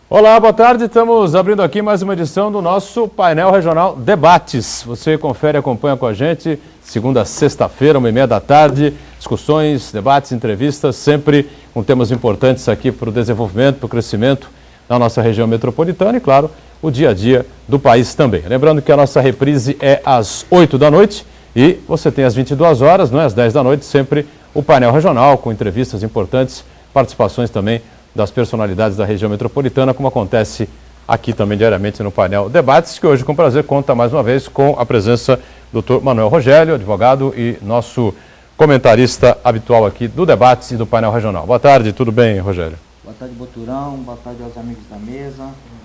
Olá, boa tarde. Estamos abrindo aqui mais uma edição do nosso painel regional Debates. Você confere e acompanha com a gente segunda a sexta-feira, 1h30 da tarde. Discussões, debates, entrevistas, sempre com temas importantes aqui para o desenvolvimento, para o crescimento da nossa região metropolitana e, claro, o dia a dia do país também. Lembrando que a nossa reprise é às 8 da noite e você tem às 22 horas, não é? Às 10 da noite, sempre o painel regional com entrevistas importantes, participações também das personalidades da região metropolitana, como acontece aqui também diariamente no painel Debates, que hoje, com prazer, conta mais uma vez com a presença do Dr. Manuel Rogélio, advogado e nosso comentarista habitual aqui do Debates e do painel regional. Boa tarde, tudo bem, Rogélio? Boa tarde, Boturão, boa tarde aos amigos da mesa,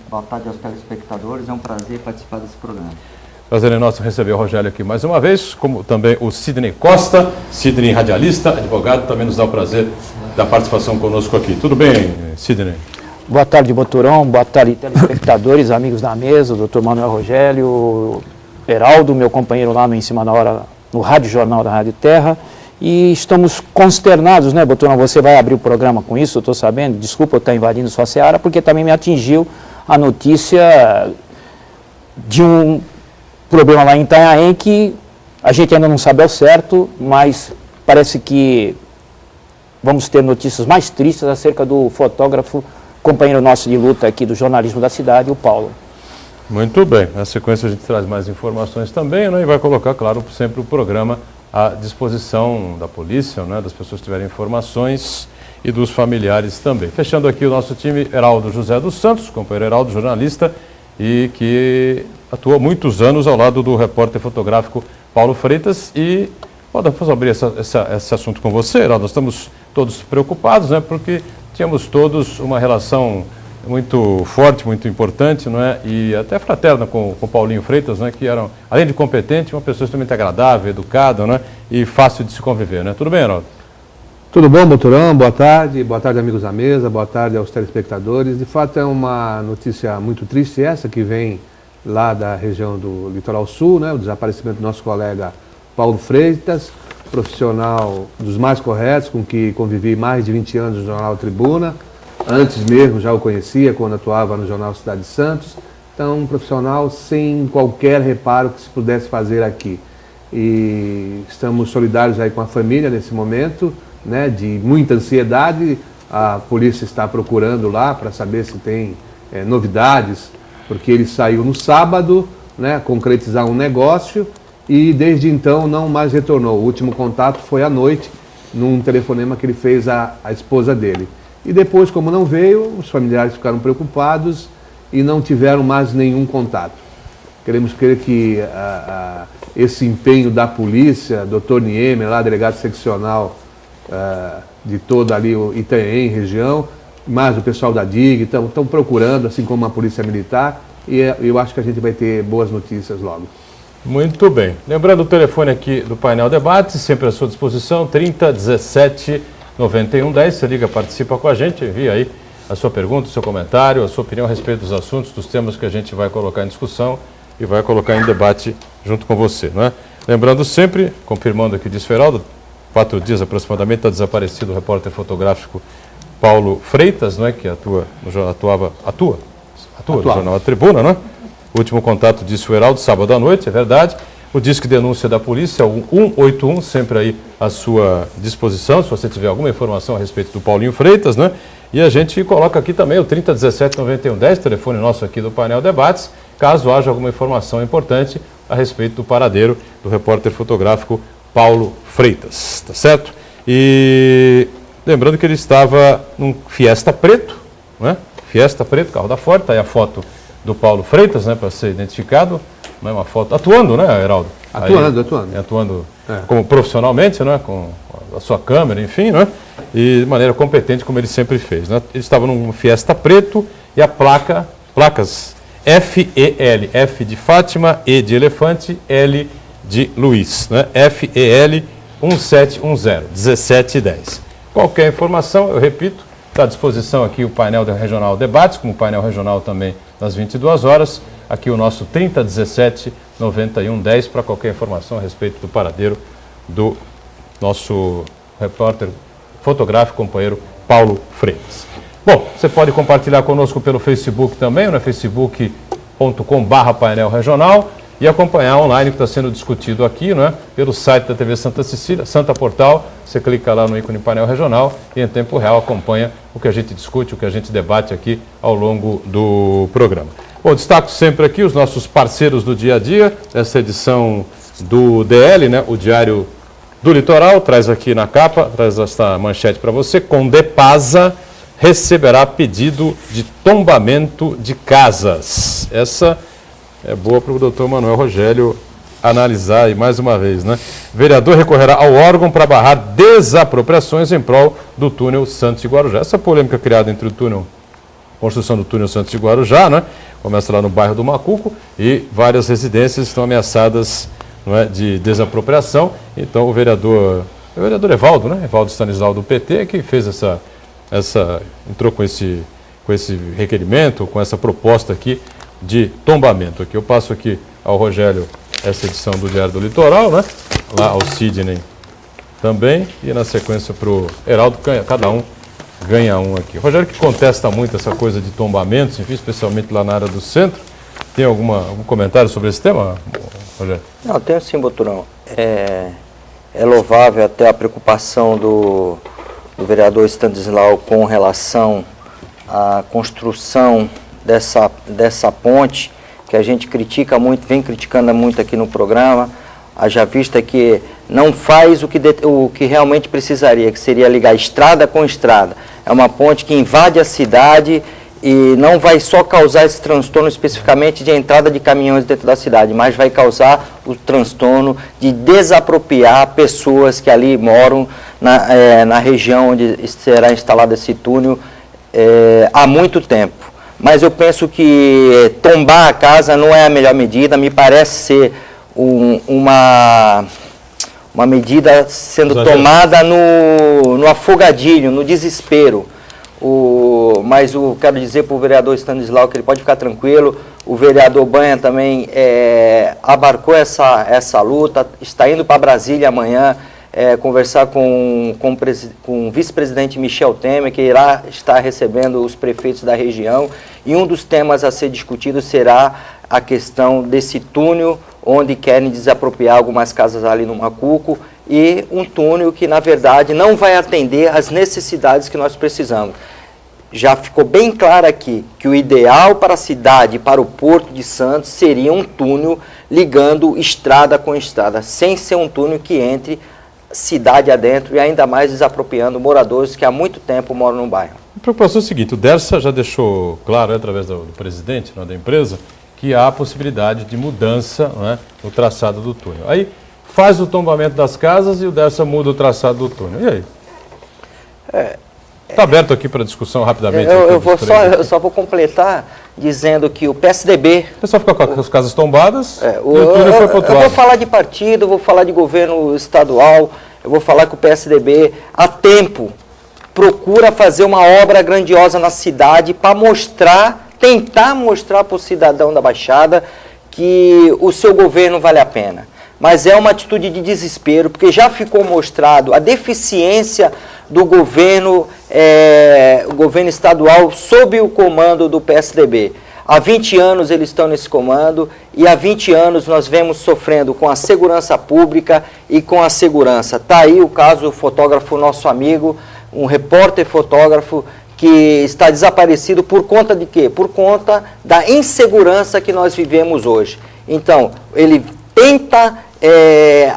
boa tarde aos telespectadores, é um prazer participar desse programa. Prazer é nosso receber o Rogélio aqui mais uma vez, como também o Sidney Costa, Sidney radialista, advogado, também nos dá o prazer da participação conosco aqui. Tudo bem, Sidney? Boa tarde, Boturão, boa tarde, telespectadores, amigos da mesa, o Dr. Manuel Rogélio, Heraldo, meu companheiro lá no Em Cima da Hora, no Rádio Jornal da Rádio Terra, e estamos consternados, né, Boturão? Você vai abrir o programa com isso, eu estou sabendo, desculpa eu estar invadindo sua seara, porque também me atingiu a notícia de um problema lá em Itanhaém que a gente ainda não sabe ao certo, mas parece que vamos ter notícias mais tristes acerca do fotógrafo, companheiro nosso de luta aqui do jornalismo da cidade, o Paulo. Muito bem. Na sequência a gente traz mais informações também, né? E vai colocar, claro, sempre o programa à disposição da polícia, né? Das pessoas que tiverem informações e dos familiares também. Fechando aqui o nosso time, Heraldo José dos Santos, companheiro Heraldo, jornalista, e que atua muitos anos ao lado do repórter fotográfico Paulo Freitas. E podemos abrir esse assunto com você, Heraldo. Nós estamos todos preocupados, né? Porque tínhamos todos uma relação muito forte, muito importante, não é? E até fraterna com o Paulinho Freitas, né? Que era, além de competente, uma pessoa extremamente agradável, educada, né? E fácil de se conviver, né? Tudo bem, Heraldo? Tudo bom, Boturão? Boa tarde amigos da mesa, boa tarde aos telespectadores. De fato é uma notícia muito triste essa que vem lá da região do Litoral Sul, né? O desaparecimento do nosso colega Paulo Freitas, profissional dos mais corretos, com que convivi mais de 20 anos no Jornal Tribuna. Antes mesmo já o conhecia quando atuava no Jornal Cidade de Santos. Então, um profissional sem qualquer reparo que se pudesse fazer aqui. E estamos solidários aí com a família nesse momento, né, de muita ansiedade. A polícia está procurando lá para saber se tem novidades, porque ele saiu no sábado, né, concretizar um negócio e desde então não mais retornou. O último contato foi à noite, num telefonema que ele fez à esposa dele. E depois, como não veio, os familiares ficaram preocupados e não tiveram mais nenhum contato. Queremos crer que esse empenho da polícia, Dr. Niemer, lá, delegado seccional de toda ali o Itanhaém, região, mais o pessoal da DIG, estão procurando, assim como a Polícia Militar, e eu acho que a gente vai ter boas notícias logo. Muito bem. Lembrando o telefone aqui do painel Debates, sempre à sua disposição, 30 17 91 10. Você liga, participa com a gente, envia aí a sua pergunta, o seu comentário, a sua opinião a respeito dos assuntos, dos temas que a gente vai colocar em discussão e vai colocar em debate junto com você, não é? Lembrando sempre, confirmando aqui de Heraldo, 4 dias aproximadamente está desaparecido o repórter fotográfico Paulo Freitas, não é? Que atua no Jornal A Tribuna, não é? O último contato disse o Heraldo, sábado à noite, é verdade. O disque denúncia da polícia, o 181, sempre aí à sua disposição, se você tiver alguma informação a respeito do Paulinho Freitas, né? E a gente coloca aqui também o 30 17 91 10, telefone nosso aqui do painel Debates, caso haja alguma informação importante a respeito do paradeiro do repórter fotográfico Paulo Freitas, tá certo? E lembrando que ele estava num Fiesta preto, né? Fiesta preto, carro da Ford, tá aí a foto do Paulo Freitas, né, para ser identificado, não é uma foto, atuando, né, Heraldo? Atuando como profissionalmente, né, com a sua câmera, enfim, né, e de maneira competente, como ele sempre fez, né? Ele estava num Fiesta preto e a placas FEL, F de Fátima, E de elefante, L de Luiz, né, FEL 1710, 1710. Qualquer informação, eu repito, está à disposição aqui o painel regional Debates, como o painel regional também das 22 horas. Aqui o nosso 30 17 91 10 para qualquer informação a respeito do paradeiro do nosso repórter fotográfico, companheiro Paulo Freitas. Bom, você pode compartilhar conosco pelo Facebook também, no facebook.com/painel regional, e acompanhar online o que está sendo discutido aqui, não é? Pelo site da TV Santa Cecília, Santa Portal. Você clica lá no ícone painel regional e em tempo real acompanha o que a gente discute, o que a gente debate aqui ao longo do programa. Bom, destaco sempre aqui os nossos parceiros do dia a dia, essa edição do DL, né? O Diário do Litoral, traz aqui na capa, traz esta manchete para você: Condepasa receberá pedido de tombamento de casas. Essa é boa para o doutor Manuel Rogélio analisar aí mais uma vez, né? Vereador recorrerá ao órgão para barrar desapropriações em prol do túnel Santos e Guarujá. Essa polêmica criada entre o túnel, construção do túnel Santos e Guarujá, né? Começa lá no bairro do Macuco e várias residências estão ameaçadas, não é, de desapropriação. Então o vereador Evaldo, né? Evaldo Stanislau do PT, que fez entrou com esse requerimento, com essa proposta aqui de tombamento. Aqui eu passo aqui ao Rogélio essa edição do Diário do Litoral, né? Lá ao Sidney também, e na sequência para o Heraldo, cada um ganha um aqui. Rogério, que contesta muito essa coisa de tombamentos, enfim, especialmente lá na área do centro. Tem algum comentário sobre esse tema, Rogério? Não, tenho sim, Boturão. É louvável até a preocupação do vereador Stanislau com relação à construção dessa ponte, que a gente critica muito, vem criticando muito aqui no programa, haja vista que não faz o que realmente precisaria, que seria ligar estrada com estrada. É uma ponte que invade a cidade e não vai só causar esse transtorno especificamente de entrada de caminhões dentro da cidade, mas vai causar o transtorno de desapropriar pessoas que ali moram na região onde será instalado esse túnel há muito tempo. Mas eu penso que tombar a casa não é a melhor medida, me parece ser uma medida sendo tomada no afogadilho, no desespero. Mas eu quero dizer para o vereador Stanislau que ele pode ficar tranquilo. O vereador Banha também abarcou essa luta, está indo para Brasília amanhã conversar com o vice-presidente Michel Temer, que irá estar recebendo os prefeitos da região, e um dos temas a ser discutido será a questão desse túnel, onde querem desapropriar algumas casas ali no Macuco, e um túnel que, na verdade, não vai atender às necessidades que nós precisamos. Já ficou bem claro aqui que o ideal para a cidade, para o Porto de Santos, seria um túnel ligando estrada com estrada, sem ser um túnel que entre cidade adentro e ainda mais desapropriando moradores que há muito tempo moram no bairro. A preocupação é o seguinte: o Dersa já deixou claro, através do presidente, da empresa, que há a possibilidade de mudança, né, no traçado do túnel. Aí faz o tombamento das casas e o Dersa muda o traçado do túnel. E aí? Está aberto aqui para discussão rapidamente. Eu só vou completar dizendo que o PSDB... O pessoal fica com as casas tombadas e o túnel foi para outro lado. Eu vou falar de partido, vou falar de governo estadual, eu vou falar que o PSDB, há tempo, procura fazer uma obra grandiosa na cidade para tentar mostrar para o cidadão da Baixada que o seu governo vale a pena. Mas é uma atitude de desespero, porque já ficou mostrado a deficiência do governo estadual sob o comando do PSDB. Há 20 anos eles estão nesse comando e há 20 anos nós vemos sofrendo com a segurança pública e com a segurança. Está aí o caso do fotógrafo, nosso amigo, um repórter fotógrafo que está desaparecido por conta de quê? Por conta da insegurança que nós vivemos hoje. Então, ele tenta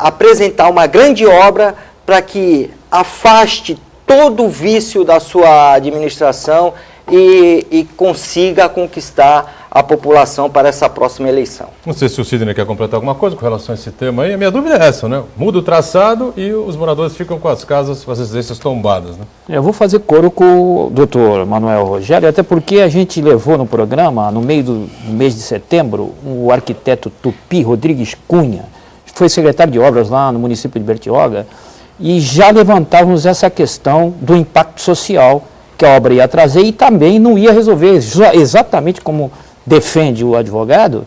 apresentar uma grande obra para que afaste todo o vício da sua administração e consiga conquistar a população para essa próxima eleição. Não sei se o Sidney quer completar alguma coisa com relação a esse tema aí. A minha dúvida é essa, né? Muda o traçado e os moradores ficam com as casas, com as residências tombadas, né? Eu vou fazer coro com o doutor Manuel Rogélio, até porque a gente levou no programa, no meio do mês de setembro, o arquiteto Tupi Rodrigues Cunha, que foi secretário de obras lá no município de Bertioga, e já levantávamos essa questão do impacto social que a obra ia trazer e também não ia resolver, exatamente como defende o advogado,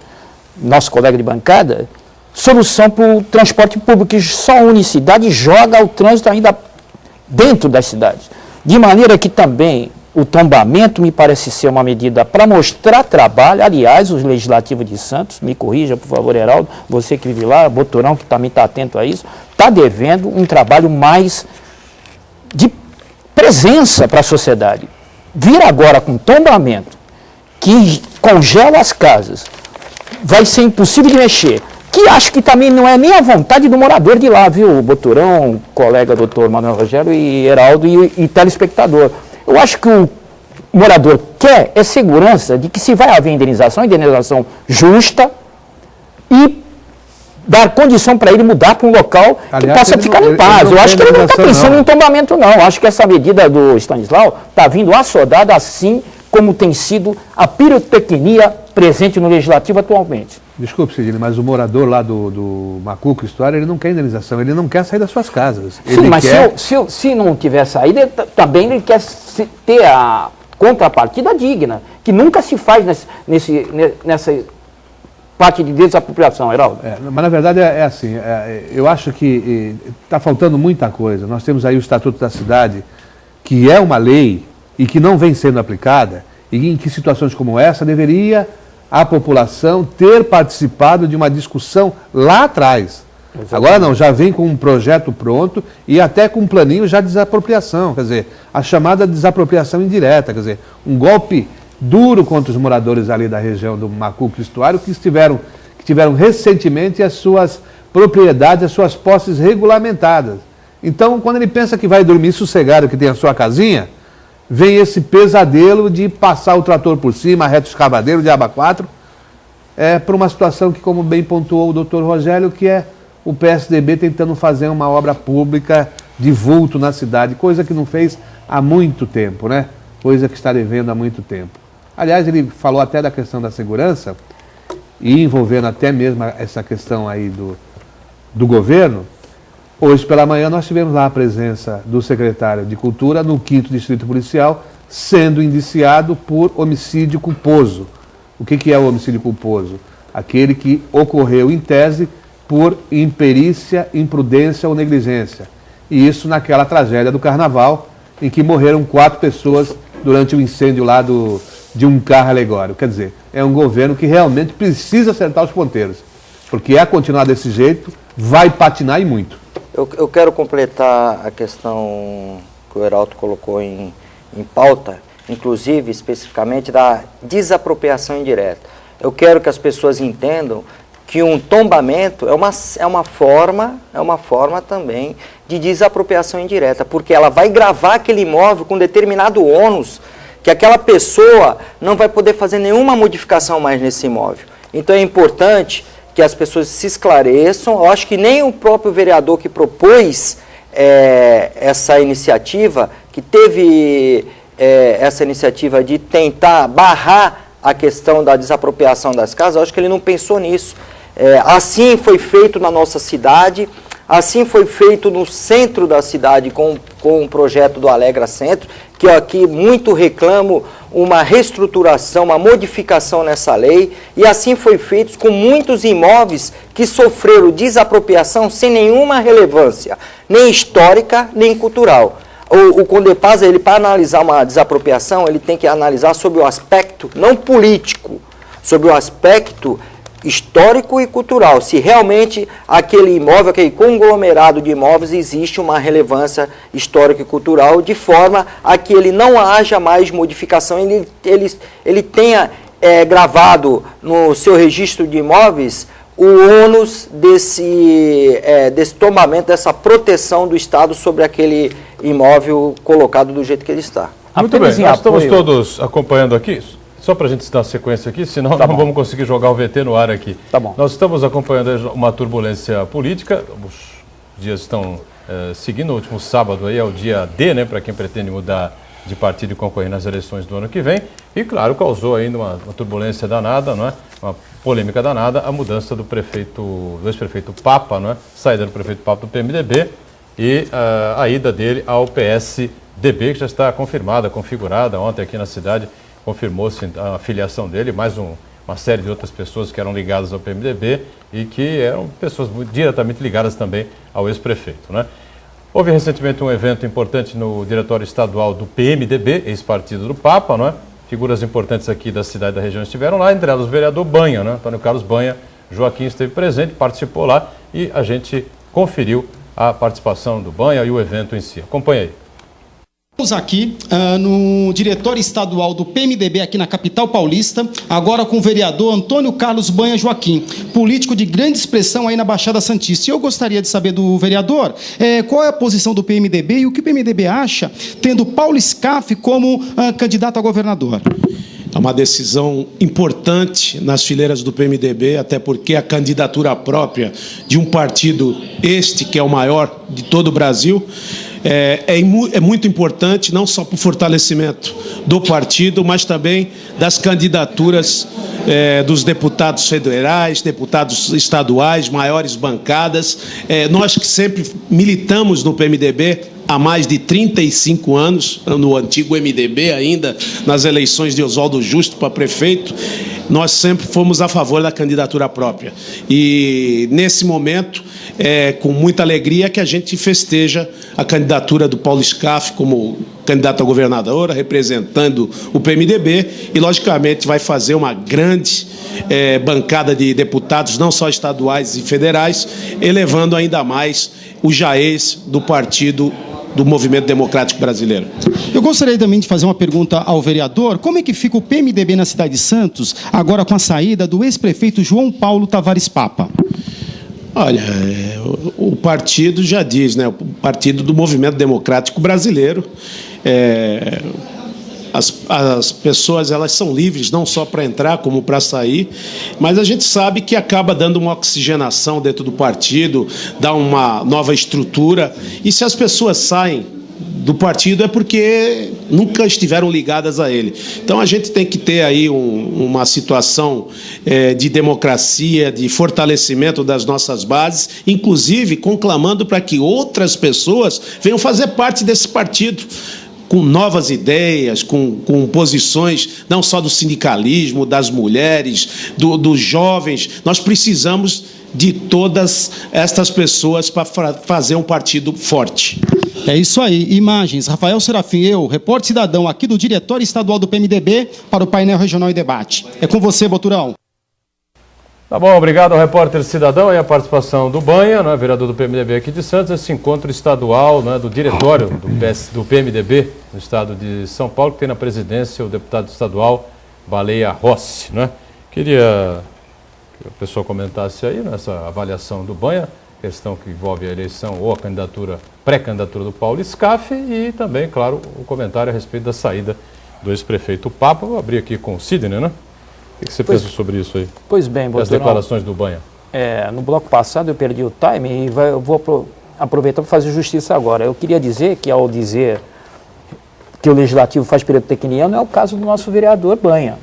nosso colega de bancada, solução para o transporte público, que só a unicidade joga o trânsito ainda dentro das cidades. De maneira que também o tombamento me parece ser uma medida para mostrar trabalho. Aliás, o Legislativo de Santos, me corrija, por favor, Heraldo, você que vive lá, Boturão, que também está atento a isso, está devendo um trabalho mais de presença para a sociedade. Vir agora com tombamento, que congela as casas, vai ser impossível de mexer, que acho que também não é nem a vontade do morador de lá, viu, Boturão, colega doutor Manuel Rogério e Heraldo e telespectador. Eu acho que o morador quer é segurança de que se vai haver indenização justa e dar condição para ele mudar para um local que possa ficar em paz. Eu acho que ele não está pensando em tombamento, não. Eu acho que essa medida do Stanislau está vindo assodada assim como tem sido a pirotecnia presente no Legislativo atualmente. Desculpe, Cidinho, mas o morador lá do Macuco História, ele não quer indenização, ele não quer sair das suas casas. Sim, mas se não tiver saída, também ele quer ter a contrapartida digna, que nunca se faz nessa parte de desapropriação, Heraldo. Mas na verdade é assim, eu acho que está faltando muita coisa. Nós temos aí o Estatuto da Cidade, que é uma lei e que não vem sendo aplicada, e em que situações como essa deveria a população ter participado de uma discussão lá atrás. Exatamente. Agora não, já vem com um projeto pronto e até com um planinho já de desapropriação, quer dizer, a chamada desapropriação indireta, quer dizer, um golpe duro contra os moradores ali da região do Macuco Estuário que tiveram recentemente as suas propriedades, as suas posses regulamentadas. Então, quando ele pensa que vai dormir sossegado, que tem a sua casinha, vem esse pesadelo de passar o trator por cima, reto escavadeiro, diabo 4, para uma situação que, como bem pontuou o doutor Rogério, que é o PSDB tentando fazer uma obra pública de vulto na cidade, coisa que não fez há muito tempo, né? Coisa que está devendo há muito tempo. Aliás, ele falou até da questão da segurança, e envolvendo até mesmo essa questão aí do governo. Hoje pela manhã nós tivemos lá a presença do secretário de Cultura no 5º Distrito Policial, sendo indiciado por homicídio culposo. O que é o homicídio culposo? Aquele que ocorreu em tese por imperícia, imprudência ou negligência. E isso naquela tragédia do Carnaval, em que morreram 4 pessoas durante o incêndio lá de um carro alegórico. Quer dizer, é um governo que realmente precisa acertar os ponteiros, porque a continuar desse jeito vai patinar e muito. Eu quero completar a questão que o Heraldo colocou em pauta, inclusive especificamente da desapropriação indireta. Eu quero que as pessoas entendam que um tombamento é uma forma também de desapropriação indireta, porque ela vai gravar aquele imóvel com determinado ônus, que aquela pessoa não vai poder fazer nenhuma modificação mais nesse imóvel. Então é importante que as pessoas se esclareçam. Eu acho que nem o próprio vereador que propôs essa iniciativa, que teve essa iniciativa de tentar barrar a questão da desapropriação das casas, eu acho que ele não pensou nisso. Assim foi feito na nossa cidade, assim foi feito no centro da cidade com o projeto do Alegra Centro, que eu aqui muito reclamo uma reestruturação, uma modificação nessa lei, e assim foi feito com muitos imóveis que sofreram desapropriação sem nenhuma relevância, nem histórica, nem cultural. O Condepasa, ele para analisar uma desapropriação, ele tem que analisar sobre o aspecto não político, sobre o aspecto histórico e cultural, se realmente aquele imóvel, aquele conglomerado de imóveis existe uma relevância histórica e cultural, de forma a que ele não haja mais modificação, ele tenha gravado no seu registro de imóveis o ônus desse tombamento, dessa proteção do Estado sobre aquele imóvel colocado do jeito que ele está. Muito bem, nós estamos todos acompanhando aqui. Só para a gente dar sequência aqui, senão não vamos conseguir jogar o VT no ar aqui. Tá bom. Nós estamos acompanhando uma turbulência política, os dias estão seguindo, o último sábado aí é o dia D, né, para quem pretende mudar de partido e concorrer nas eleições do ano que vem, e claro, causou ainda uma turbulência danada, não é? Uma polêmica danada, a mudança do ex-prefeito Papa, não é? Saída do prefeito Papa do PMDB e a ida dele ao PSDB, que já está confirmada, configurada ontem aqui na cidade. Confirmou-se a filiação dele, mais uma série de outras pessoas que eram ligadas ao PMDB e que eram pessoas diretamente ligadas também ao ex-prefeito, né? Houve recentemente um evento importante no diretório estadual do PMDB, ex-partido do Papa, não é? Figuras importantes aqui da cidade e da região estiveram lá, entre elas o vereador Banha, né? Antônio Carlos Banha Joaquim esteve presente, participou lá e a gente conferiu a participação do Banha e o evento em si. Acompanhe aí. Estamos aqui no diretório estadual do PMDB aqui na capital paulista, agora com o vereador Antônio Carlos Banha Joaquim, político de grande expressão aí na Baixada Santista. E eu gostaria de saber do vereador qual é a posição do PMDB e o que o PMDB acha tendo Paulo Scaff como candidato a governador. É uma decisão importante nas fileiras do PMDB, até porque a candidatura própria de um partido, que é o maior de todo o Brasil, é muito importante, não só para o fortalecimento do partido, mas também das candidaturas dos deputados federais, deputados estaduais, maiores bancadas. Nós que sempre militamos no PMDB há mais de 35 anos, no antigo MDB ainda, nas eleições de Oswaldo Justo para prefeito, nós sempre fomos a favor da candidatura própria. E, nesse momento, com muita alegria que a gente festeja a candidatura do Paulo Scaff como candidato a governadora, representando o PMDB, e, logicamente, vai fazer uma grande bancada de deputados, não só estaduais e federais, elevando ainda mais o jaez do partido do Movimento Democrático Brasileiro. Eu gostaria também de fazer uma pergunta ao vereador. Como é que fica o PMDB na cidade de Santos, agora com a saída do ex-prefeito João Paulo Tavares Papa? Olha, o partido já diz, né? O partido do Movimento Democrático Brasileiro. As pessoas, elas são livres não só para entrar como para sair, mas a gente sabe que acaba dando uma oxigenação dentro do partido, dá uma nova estrutura, e se as pessoas saem do partido é porque nunca estiveram ligadas a ele. Então a gente tem que ter aí uma situação de democracia, de fortalecimento das nossas bases, inclusive conclamando para que outras pessoas venham fazer parte desse partido, com novas ideias, com posições não só do sindicalismo, das mulheres, dos jovens. Nós precisamos de todas estas pessoas para fazer um partido forte. É isso aí. Imagens. Rafael Serafim, eu, repórter cidadão aqui do Diretório Estadual do PMDB para o Painel Regional e Debate. É com você, Boturão. Tá bom, obrigado ao repórter cidadão e a participação do Banha, né, vereador do PMDB aqui de Santos, esse encontro estadual, né, do diretório do PMDB no estado de São Paulo, que tem na presidência o deputado estadual Baleia Rossi, né? Queria que o pessoal comentasse aí nessa avaliação do Banha, questão que envolve a eleição ou a candidatura, pré-candidatura do Paulo Scaff e também, claro, o comentário a respeito da saída do ex-prefeito Papa. Vou abrir aqui com o Sidney, né? O que você pensa sobre isso aí? Pois bem, as declarações do Banha. No bloco passado eu perdi o time e eu vou aproveitar para fazer justiça agora. Eu queria dizer que, ao dizer que o Legislativo faz pirotecnia, não é o caso do nosso vereador Banha,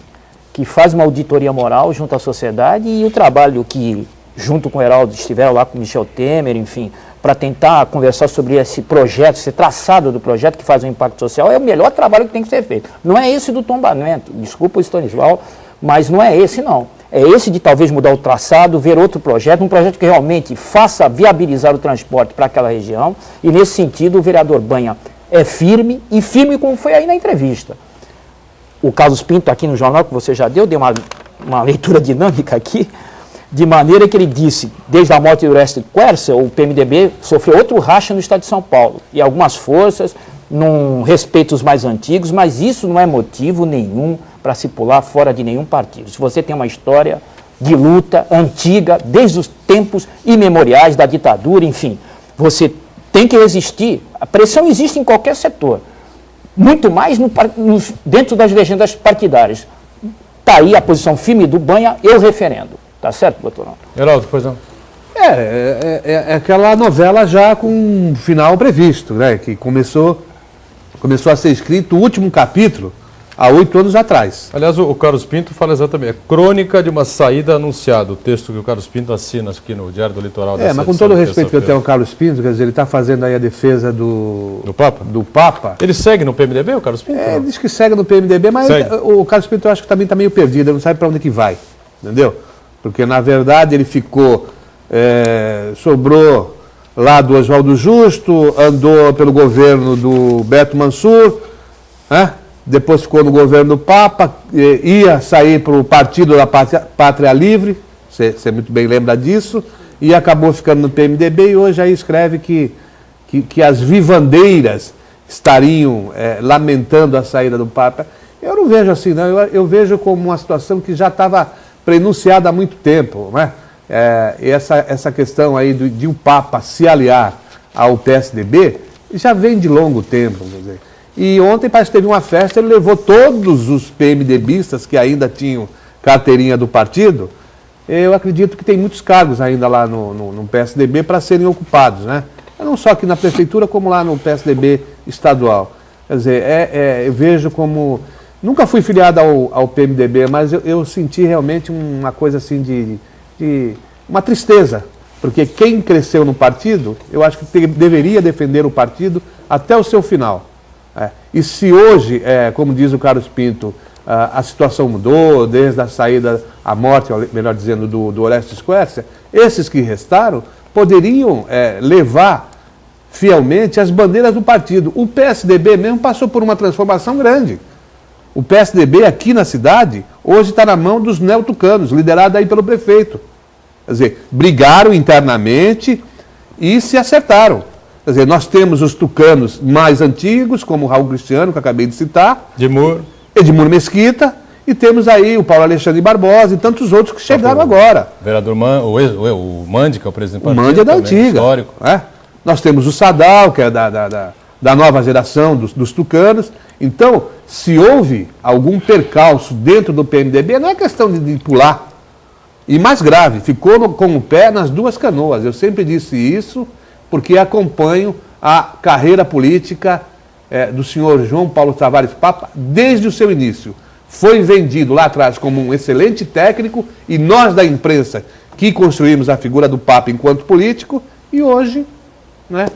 que faz uma auditoria moral junto à sociedade, e o trabalho que, junto com o Heraldo, estiveram lá com o Michel Temer, enfim, para tentar conversar sobre esse projeto, esse traçado do projeto que faz um impacto social, é o melhor trabalho que tem que ser feito. Não é esse do tombamento, desculpa o Stanislau, mas não é esse não. É esse de talvez mudar o traçado, ver outro projeto, um projeto que realmente faça viabilizar o transporte para aquela região, e nesse sentido o vereador Banha é firme, e firme como foi aí na entrevista. O Carlos Pinto aqui no jornal que você já deu uma leitura dinâmica aqui, de maneira que ele disse, desde a morte do Orestes Quercia, o PMDB sofreu outro racha no estado de São Paulo, e algumas forças não respeitam os mais antigos, mas isso não é motivo nenhum para se pular fora de nenhum partido. Se você tem uma história de luta antiga, desde os tempos imemoriais da ditadura, enfim, você tem que resistir. A pressão existe em qualquer setor, muito mais dentro das legendas partidárias. Está aí a posição firme do Banha, eu referendo. Tá certo, doutor? Heraldo, pois não? É aquela novela já com um final previsto, né? Que começou a ser escrito o último capítulo há 8 anos atrás. Aliás, o Carlos Pinto fala exatamente, é crônica de uma saída anunciada, o texto que o Carlos Pinto assina aqui no Diário do Litoral. Mas com todo o respeito que eu tenho ao Carlos Pinto, quer dizer, ele está fazendo aí a defesa do Papa. Ele segue no PMDB, o Carlos Pinto? Ele diz que segue no PMDB, mas o Carlos Pinto eu acho que também está meio perdido, ele não sabe para onde que vai, entendeu? Porque, na verdade, ele ficou, sobrou lá do Oswaldo Justo, andou pelo governo do Beto Mansur, né? Depois ficou no governo do Papa, ia sair para o Partido da Pátria Livre, você muito bem lembra disso, e acabou ficando no PMDB e hoje aí escreve que as vivandeiras estariam lamentando a saída do Papa. Eu não vejo assim, não. Eu vejo como uma situação que já estava prenunciada há muito tempo, né? Essa questão aí de o Papa se aliar ao PSDB já vem de longo tempo, quer dizer. E ontem parece que teve uma festa, ele levou todos os PMDBistas que ainda tinham carteirinha do partido. Eu acredito que tem muitos cargos ainda lá no PSDB para serem ocupados, né? Não só aqui na prefeitura, como lá no PSDB estadual. Quer dizer, eu vejo como... Nunca fui filiado ao PMDB, mas eu senti realmente uma coisa assim de uma tristeza. Porque quem cresceu no partido, eu acho que deveria defender o partido até o seu final. E se hoje, como diz o Carlos Pinto, a situação mudou, desde a saída, a morte, melhor dizendo, do Orestes Quercia, esses que restaram poderiam levar fielmente as bandeiras do partido. O PSDB mesmo passou por uma transformação grande. O PSDB aqui na cidade, hoje está na mão dos neotucanos, liderado aí pelo prefeito. Quer dizer, brigaram internamente e se acertaram. Quer dizer, nós temos os tucanos mais antigos, como o Raul Cristiano, que eu acabei de citar. Edmur Mesquita. E temos aí o Paulo Alexandre Barbosa e tantos outros que chegaram agora. Vereador o Mandi, que é o presidente do partido. O Mandi é da antiga. Histórico. Nós temos o Sadal, que é da nova geração dos tucanos. Então, se houve algum percalço dentro do PMDB, não é questão de pular. E mais grave, ficou com o pé nas duas canoas. Eu sempre disse isso, porque acompanho a carreira política do senhor João Paulo Tavares Papa desde o seu início. Foi vendido lá atrás como um excelente técnico e nós da imprensa que construímos a figura do Papa enquanto político e hoje, né,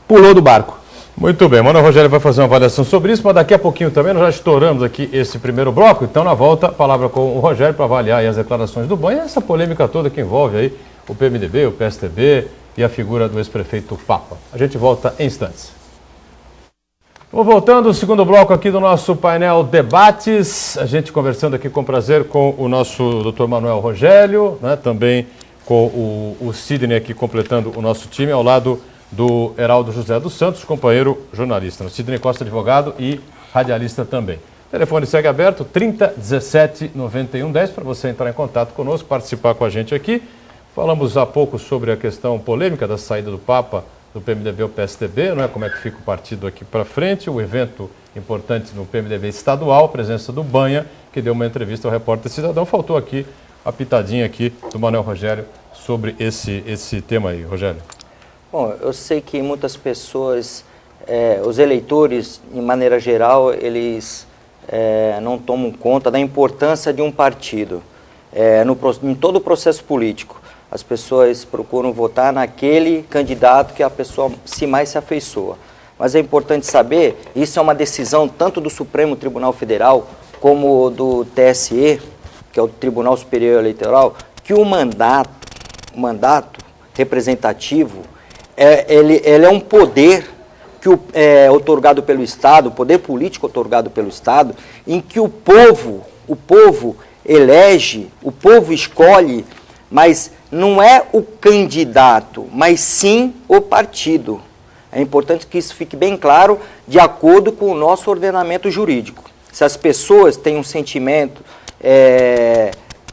pulou do barco. Muito bem, Manuel Rogério vai fazer uma avaliação sobre isso, mas daqui a pouquinho também nós já estouramos aqui esse primeiro bloco, então na volta, a palavra com o Rogério para avaliar aí as declarações do Banha e essa polêmica toda que envolve aí o PMDB, o PSDB e a figura do ex-prefeito Papa. A gente volta em instantes. Vamos voltando ao segundo bloco aqui do nosso painel Debates, a gente conversando aqui com prazer com o nosso Dr. Manuel Rogério, né, também com o Sidney aqui completando o nosso time ao lado do Heraldo José dos Santos, companheiro jornalista. O Sidney Costa, advogado e radialista também. O telefone segue aberto, 30 17 91 10, para você entrar em contato conosco, participar com a gente aqui. Falamos há pouco sobre a questão polêmica da saída do Papa do PMDB ao PSDB, não é? Como é que fica o partido aqui para frente, o evento importante no PMDB estadual, a presença do Banha, que deu uma entrevista ao repórter Cidadão. Faltou aqui a pitadinha aqui do Manuel Rogério sobre esse tema aí, Rogério. Bom, eu sei que muitas pessoas, os eleitores, de maneira geral, eles não tomam conta da importância de um partido. Em todo o processo político, as pessoas procuram votar naquele candidato que a pessoa mais se afeiçoa. Mas é importante saber, isso é uma decisão tanto do Supremo Tribunal Federal como do TSE, que é o Tribunal Superior Eleitoral, que o mandato representativo, ele é um poder que otorgado pelo Estado, o poder político otorgado pelo Estado, em que o povo elege, o povo escolhe, mas não é o candidato, mas sim o partido. É importante que isso fique bem claro, de acordo com o nosso ordenamento jurídico. Se as pessoas têm um sentimento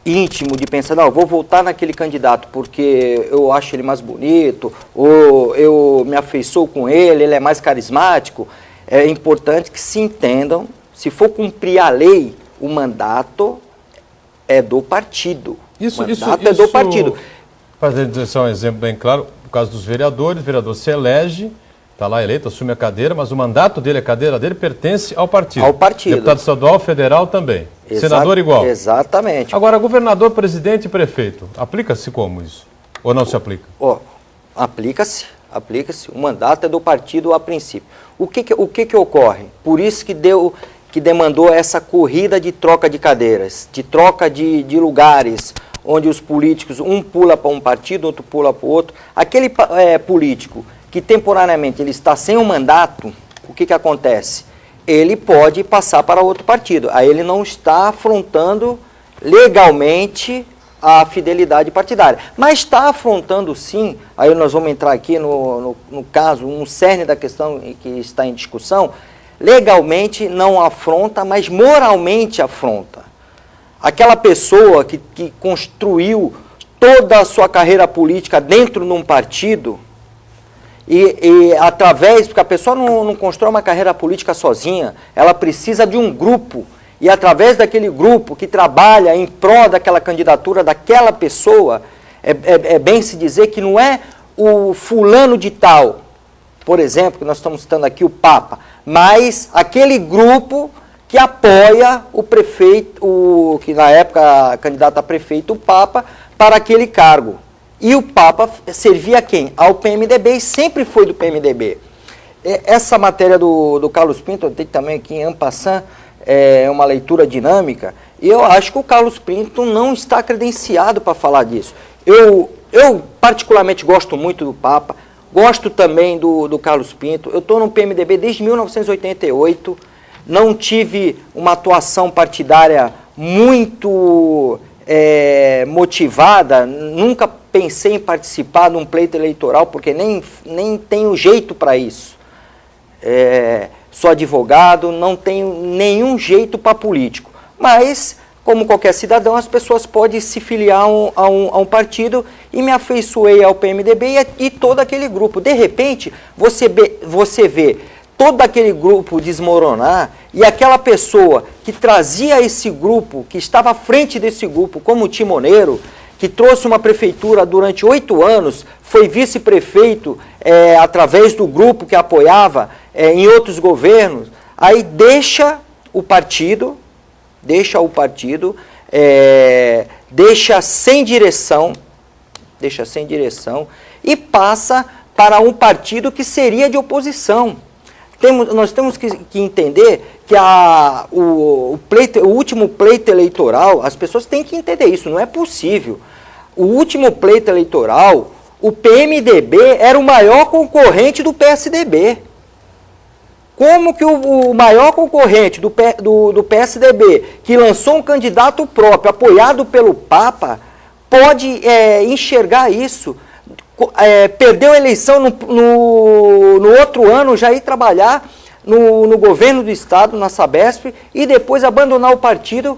íntimo de pensar, não, eu vou votar naquele candidato porque eu acho ele mais bonito, ou eu me afeiçoo com ele é mais carismático, é importante que se entendam, se for cumprir a lei, o mandato é do partido. O mandato é do partido. Fazendo só um exemplo bem claro, no caso dos vereadores, o vereador se elege, está lá eleito, assume a cadeira, mas o mandato dele, a cadeira dele, pertence ao partido. Ao partido. Deputado estadual, federal também. Senador igual. Exatamente. Agora, governador, presidente e prefeito, aplica-se como isso? Ou não se aplica? Aplica-se. O mandato é do partido a princípio. O que ocorre? Por isso que demandou essa corrida de troca de cadeiras, de troca de lugares, onde os políticos, um pula para um partido, outro pula para o outro. Aquele político que temporariamente ele está sem um mandato, o que acontece? Ele pode passar para outro partido. Aí ele não está afrontando legalmente a fidelidade partidária. Mas está afrontando sim, aí nós vamos entrar aqui no caso, no cerne da questão que está em discussão, legalmente não afronta, mas moralmente afronta. Aquela pessoa que construiu toda a sua carreira política dentro de um partido, e através, porque a pessoa não constrói uma carreira política sozinha, ela precisa de um grupo, e através daquele grupo que trabalha em prol daquela candidatura daquela pessoa, é bem se dizer que não é o fulano de tal, por exemplo, que nós estamos citando aqui o Papa, mas aquele grupo que apoia o prefeito, que na época candidato a prefeito, o Papa, para aquele cargo. E o Papa servia a quem? Ao PMDB, e sempre foi do PMDB. Essa matéria do Carlos Pinto, eu tenho também aqui em passant, é uma leitura dinâmica, e eu acho que o Carlos Pinto não está credenciado para falar disso. Eu particularmente gosto muito do Papa, gosto também do Carlos Pinto, eu estou no PMDB desde 1988, não tive uma atuação partidária muito motivada, nunca pensei em participar de um pleito eleitoral, porque nem tenho jeito para isso. Sou advogado, não tenho nenhum jeito para político. Mas, como qualquer cidadão, as pessoas podem se filiar a um partido, e me afeiçoei ao PMDB e todo aquele grupo. De repente, você vê todo aquele grupo desmoronar, e aquela pessoa que trazia esse grupo, que estava à frente desse grupo como timoneiro, que trouxe uma prefeitura durante 8 anos, foi vice-prefeito através do grupo que apoiava em outros governos, aí deixa o partido, deixa sem direção, e passa para um partido que seria de oposição. Nós temos que entender que o último pleito eleitoral, as pessoas têm que entender isso, não é possível. O último pleito eleitoral, o PMDB era o maior concorrente do PSDB. Como que o maior concorrente do PSDB, que lançou um candidato próprio, apoiado pelo Papa, pode enxergar isso? Perdeu a eleição no outro ano, já ir trabalhar no governo do Estado, na Sabesp, e depois abandonar o partido,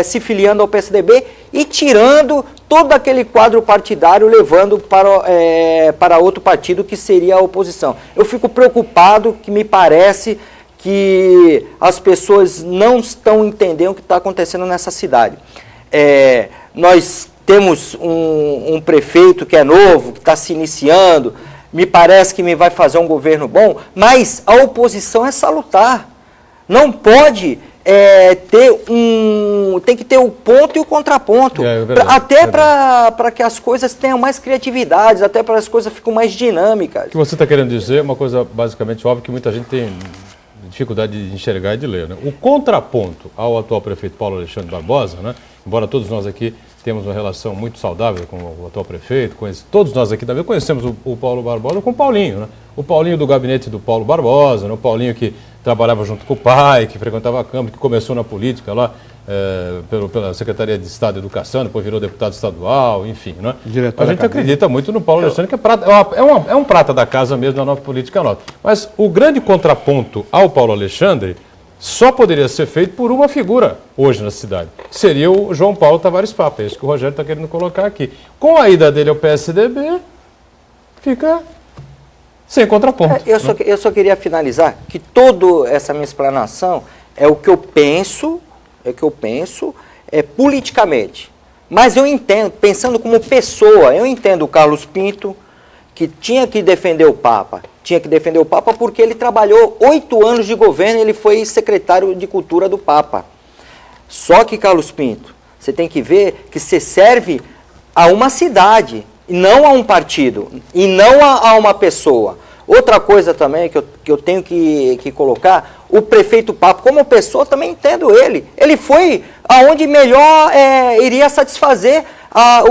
se filiando ao PSDB e tirando todo aquele quadro partidário, levando para outro partido que seria a oposição. Eu fico preocupado, que me parece que as pessoas não estão entendendo o que está acontecendo nessa cidade. Nós temos um prefeito que é novo, que está se iniciando, me parece que me vai fazer um governo bom, mas a oposição é salutar. Não pode tem que ter o ponto e o contraponto, até para que as coisas tenham mais criatividade, até para as coisas fiquem mais dinâmicas. O que você está querendo dizer é uma coisa basicamente óbvia que muita gente tem dificuldade de enxergar e de ler, né? O contraponto ao atual prefeito Paulo Alexandre Barbosa, né? Embora todos nós aqui temos uma relação muito saudável com o atual prefeito, todos nós aqui também conhecemos o Paulo Barbosa com o Paulinho, né? O Paulinho do gabinete do Paulo Barbosa, né? O Paulinho que trabalhava junto com o pai, que frequentava a Câmara, que começou na política lá pela Secretaria de Estado de Educação, depois virou deputado estadual, enfim, né? A gente acredita muito no Paulo Alexandre, que é um prata da casa mesmo na nova política nova. Mas o grande contraponto ao Paulo Alexandre só poderia ser feito por uma figura hoje na cidade. Seria o João Paulo Tavares Papa. É isso que o Rogério está querendo colocar aqui. Com a ida dele ao PSDB, fica sem contraponto. Eu só queria finalizar que toda essa minha explanação é o que eu penso, politicamente. Mas eu entendo, pensando como pessoa, eu entendo o Carlos Pinto, que tinha que defender o Papa. Tinha que defender o Papa porque ele trabalhou 8 anos de governo e ele foi secretário de Cultura do Papa. Só que, Carlos Pinto, você tem que ver que você serve a uma cidade, e não a um partido, e não a uma pessoa. Outra coisa também que eu tenho que colocar, o prefeito Papo, como pessoa, também entendo ele. Ele foi aonde melhor iria satisfazer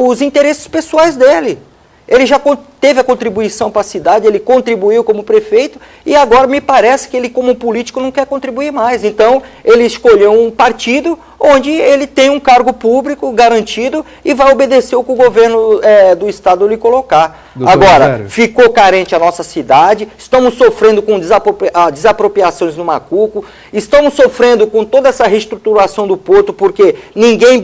os interesses pessoais dele. Ele já teve a contribuição para a cidade, ele contribuiu como prefeito e agora me parece que ele, como político, não quer contribuir mais. Então, ele escolheu um partido onde ele tem um cargo público garantido e vai obedecer o que o governo do estado lhe colocar. Doutor Agora, Rogério. ficou carente a nossa cidade, estamos sofrendo com desapropriações no Macuco, estamos sofrendo com toda essa reestruturação do porto, porque ninguém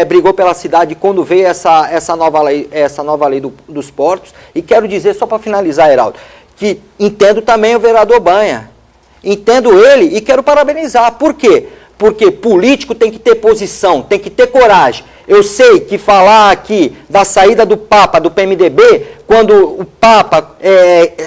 brigou pela cidade quando veio essa nova lei dos portos. E quero dizer, só para finalizar, Heraldo, que entendo também o vereador Banha. Entendo ele e quero parabenizar. Por quê? Porque político tem que ter posição, tem que ter coragem. Eu sei que falar aqui da saída do Papa, do PMDB, quando o Papa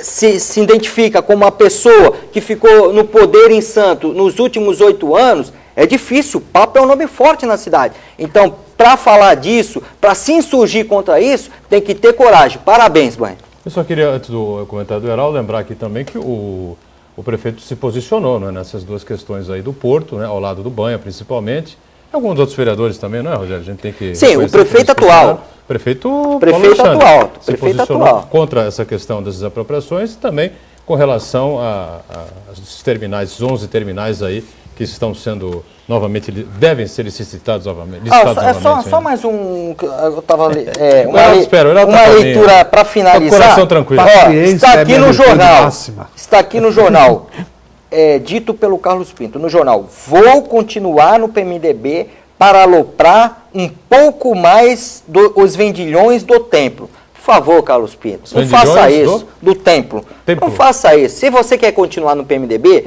se identifica como uma pessoa que ficou no poder em Santo nos últimos 8 anos, é difícil. O Papa é um nome forte na cidade. Então, para falar disso, para se insurgir contra isso, tem que ter coragem. Parabéns, Banha. Eu só queria, antes do comentário do Heraldo, lembrar aqui também que o prefeito se posicionou, né, nessas duas questões aí do Porto, né, ao lado do Banha, principalmente. Alguns outros vereadores também, não é, Rogério? A gente tem que... Sim, o prefeito atual. Prefeito atual. Se posicionou contra essa questão das desapropriações e também com relação aos terminais, os 11 terminais aí que estão sendo novamente, devem ser licitados novamente. Só mais um... Eu estava uma leitura para finalizar. Coração tranquilo. Está aqui no jornal. Está aqui no jornal. Dito pelo Carlos Pinto, no jornal: vou continuar no PMDB para aloprar um pouco mais os vendilhões do templo. Por favor, Carlos Pinto, não faça isso. Do templo. Não faça isso. Se você quer continuar no PMDB,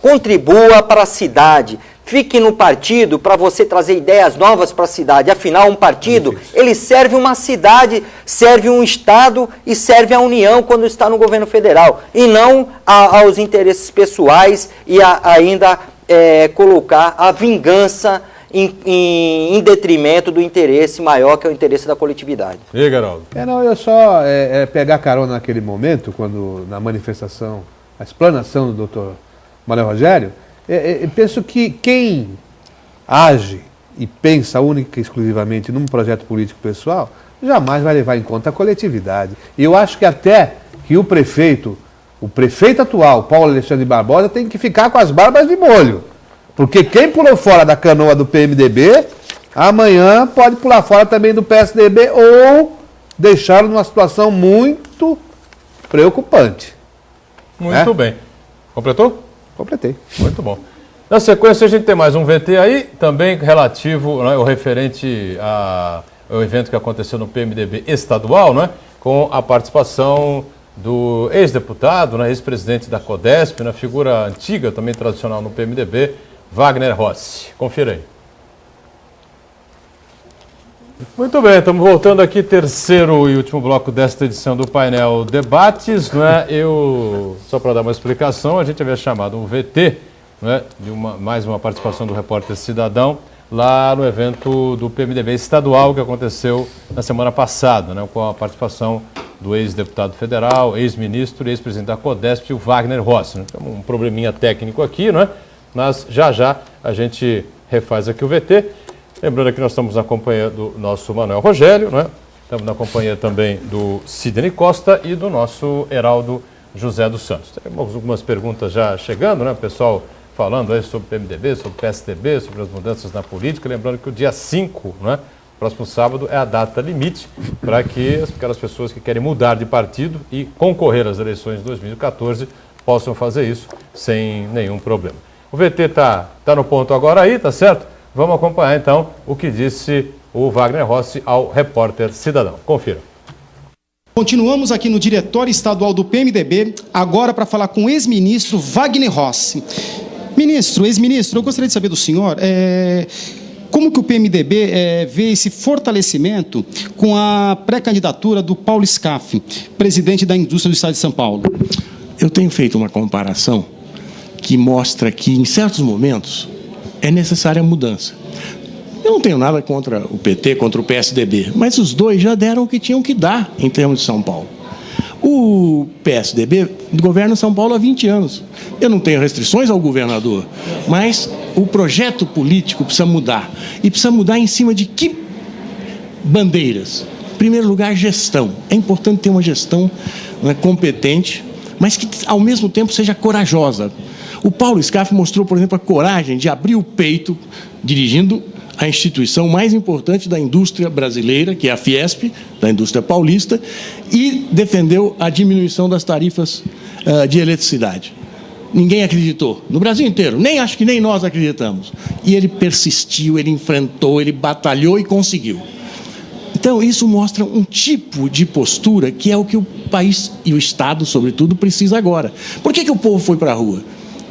contribua para a cidade. Fique no partido para você trazer ideias novas para a cidade. Afinal, um partido, ele serve uma cidade, serve um estado e serve a União quando está no governo federal. E não aos interesses pessoais e ainda colocar a vingança em detrimento do interesse maior, que é o interesse da coletividade. E aí, Geraldo? Eu só pegar carona naquele momento, quando na manifestação, a explanação do doutor Manuel Rogério, penso que quem age e pensa única e exclusivamente num projeto político pessoal, jamais vai levar em conta a coletividade. E eu acho que até que o prefeito atual, Paulo Alexandre Barbosa, tem que ficar com as barbas de molho. Porque quem pulou fora da canoa do PMDB, amanhã pode pular fora também do PSDB ou deixá-lo numa situação muito preocupante. Muito bem. Completou? Completei. Muito bom. Na sequência, a gente tem mais um VT aí, também relativo, né, o referente ao evento que aconteceu no PMDB estadual, né, com a participação do ex-deputado, né, ex-presidente da CODESP, né, figura antiga, também tradicional no PMDB, Wagner Rossi. Confira aí. Muito bem, estamos voltando aqui, terceiro e último bloco desta edição do painel Debates, né? Só para dar uma explicação, a gente havia chamado um VT, né, de mais uma participação do repórter Cidadão, lá no evento do PMDB estadual que aconteceu na semana passada, né, com a participação do ex-deputado federal, ex-ministro e ex-presidente da CODESP, o Wagner Rossi. Né? Tem um probleminha técnico aqui, né? Mas já a gente refaz aqui o VT. Lembrando que nós estamos na companhia do nosso Manuel Rogério, né? Estamos na companhia também do Sidney Costa e do nosso Heraldo José dos Santos. Temos algumas perguntas já chegando, né? O pessoal falando aí sobre o PMDB, sobre o PSDB, sobre as mudanças na política. Lembrando que o dia 5, né? Próximo sábado, é a data limite para que aquelas pessoas que querem mudar de partido e concorrer às eleições de 2014 possam fazer isso sem nenhum problema. O VT está no ponto agora aí, tá certo? Vamos acompanhar, então, o que disse o Wagner Rossi ao repórter Cidadão. Confira. Continuamos aqui no Diretório Estadual do PMDB, agora para falar com o ex-ministro Wagner Rossi. Ex-ministro, eu gostaria de saber do senhor, como que o PMDB vê esse fortalecimento com a pré-candidatura do Paulo Scaff, presidente da indústria do Estado de São Paulo? Eu tenho feito uma comparação que mostra que, em certos momentos, é necessária a mudança. Eu não tenho nada contra o PT, contra o PSDB, mas os dois já deram o que tinham que dar em termos de São Paulo. O PSDB governa São Paulo há 20 anos. Eu não tenho restrições ao governador, mas o projeto político precisa mudar. E precisa mudar em cima de que bandeiras? Em primeiro lugar, gestão. É importante ter uma gestão, né, competente, mas que, ao mesmo tempo, seja corajosa. O Paulo Scaff mostrou, por exemplo, a coragem de abrir o peito, dirigindo a instituição mais importante da indústria brasileira, que é a Fiesp, da indústria paulista, e defendeu a diminuição das tarifas de eletricidade. Ninguém acreditou, no Brasil inteiro, acho que nem nós acreditamos. E ele persistiu, ele enfrentou, ele batalhou e conseguiu. Então, isso mostra um tipo de postura que é o que o país e o Estado, sobretudo, precisa agora. Por que o povo foi para a rua?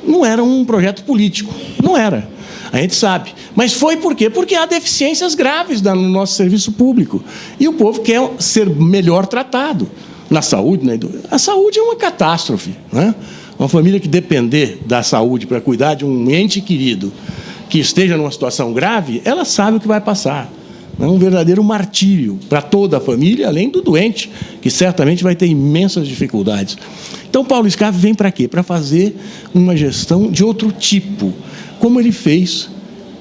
Não era um projeto político, não era. A gente sabe. Mas foi por quê? Porque há deficiências graves no nosso serviço público. E o povo quer ser melhor tratado na saúde. A saúde é uma catástrofe, né? Uma família que depender da saúde para cuidar de um ente querido que esteja numa situação grave, ela sabe o que vai passar. É um verdadeiro martírio para toda a família, além do doente, que certamente vai ter imensas dificuldades. Então, Paulo Scaff vem para quê? Para fazer uma gestão de outro tipo, como ele fez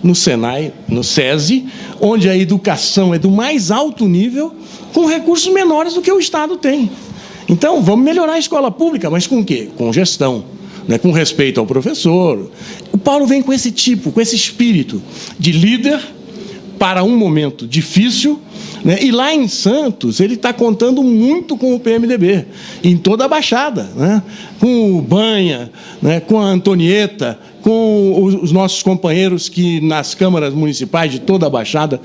no Senai, no SESI, onde a educação é do mais alto nível, com recursos menores do que o Estado tem. Então, vamos melhorar a escola pública, mas com o quê? Com gestão, né? Com respeito ao professor. O Paulo vem com esse tipo, com esse espírito de líder para um momento difícil, né? E lá em Santos, ele está contando muito com o PMDB, em toda a Baixada, né? Com o Banha, né? Com a Antonieta, com os nossos companheiros que nas câmaras municipais de toda a Baixada.